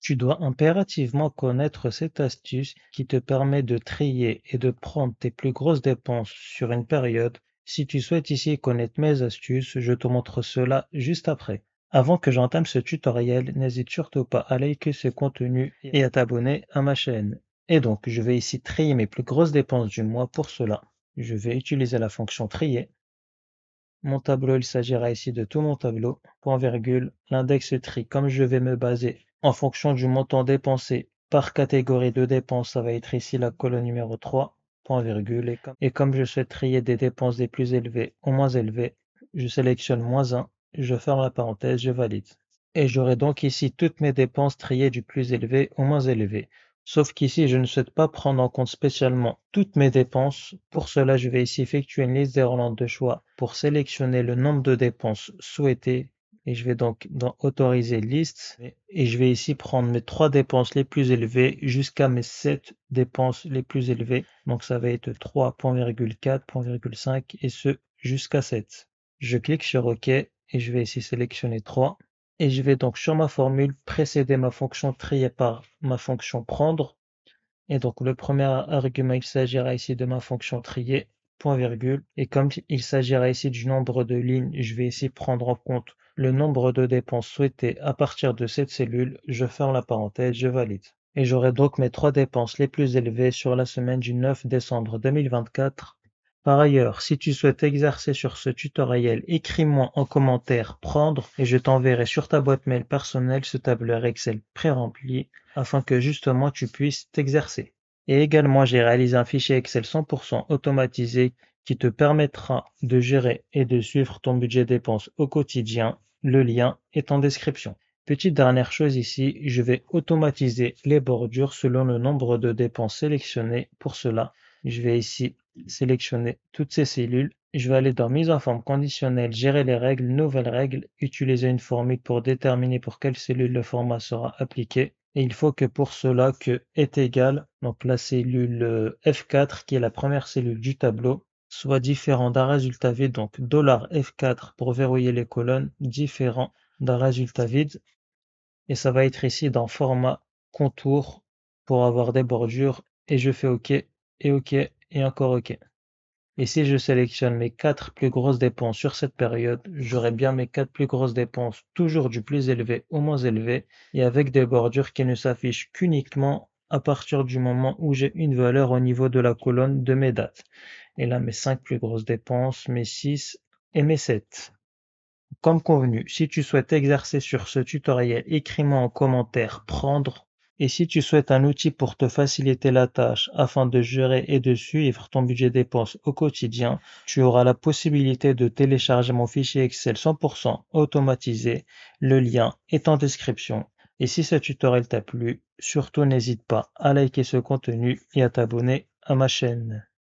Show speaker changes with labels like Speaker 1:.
Speaker 1: Tu dois impérativement connaître cette astuce qui te permet de trier et de prendre tes plus grosses dépenses sur une période. Si tu souhaites ici connaître mes astuces, je te montre cela juste après. Avant que j'entame ce tutoriel, n'hésite surtout pas à liker ce contenu et à t'abonner à ma chaîne. Et donc, je vais ici trier mes plus grosses dépenses du mois. Pour cela, je vais utiliser la fonction trier. Mon tableau, il s'agira ici de tout mon tableau, point virgule, l'index tri, comme je vais me baser en fonction du montant dépensé par catégorie de dépenses, ça va être ici la colonne numéro 3, point virgule, et comme je souhaite trier des dépenses des plus élevées aux moins élevées, je sélectionne -1, je ferme la parenthèse, je valide. Et j'aurai donc ici toutes mes dépenses triées du plus élevé au moins élevé. Sauf qu'ici, je ne souhaite pas prendre en compte spécialement toutes mes dépenses. Pour cela, je vais ici effectuer une liste déroulante de choix pour sélectionner le nombre de dépenses souhaitées. Et je vais donc dans Autoriser liste. Et je vais ici prendre mes 3 dépenses les plus élevées jusqu'à mes 7 dépenses les plus élevées. Donc ça va être 3.4, 5 et ce jusqu'à 7. Je clique sur OK et je vais ici sélectionner 3. Et je vais donc sur ma formule précéder ma fonction trier par ma fonction prendre. Et donc le premier argument, il s'agira ici de ma fonction trier, point virgule. Et comme il s'agira ici du nombre de lignes, je vais ici prendre en compte le nombre de dépenses souhaitées à partir de cette cellule. Je ferme la parenthèse, je valide. Et j'aurai donc mes 3 dépenses les plus élevées sur la semaine du 9 décembre 2024. Par ailleurs, si tu souhaites exercer sur ce tutoriel, écris-moi en commentaire prendre et je t'enverrai sur ta boîte mail personnelle ce tableur Excel pré-rempli afin que justement tu puisses t'exercer. Et également, j'ai réalisé un fichier Excel 100% automatisé qui te permettra de gérer et de suivre ton budget dépenses au quotidien. Le lien est en description. Petite dernière chose ici, je vais automatiser les bordures selon le nombre de dépenses sélectionnées. Pour cela, je vais ici sélectionner toutes ces cellules. Je vais aller dans mise en forme conditionnelle, gérer les règles, nouvelles règles, utiliser une formule pour déterminer pour quelle cellule le format sera appliqué. Et il faut que pour cela que est égal, donc la cellule F4 qui est la première cellule du tableau, soit différent d'un résultat vide, donc $F4 pour verrouiller les colonnes, différent d'un résultat vide. Et ça va être ici dans format contour pour avoir des bordures et je fais OK et OK et encore OK. Et si je sélectionne mes 4 plus grosses dépenses sur cette période, j'aurai bien mes 4 plus grosses dépenses toujours du plus élevé au moins élevé et avec des bordures qui ne s'affichent qu'uniquement à partir du moment où j'ai une valeur au niveau de la colonne de mes dates. Et là, mes 5 plus grosses dépenses, mes 6 et mes 7. Comme convenu, si tu souhaites exercer sur ce tutoriel, écris-moi en commentaire prendre. Et si tu souhaites un outil pour te faciliter la tâche afin de gérer et de suivre ton budget dépenses au quotidien, tu auras la possibilité de télécharger mon fichier Excel 100% automatisé. Le lien est en description. Et si ce tutoriel t'a plu, surtout n'hésite pas à liker ce contenu et à t'abonner à ma chaîne.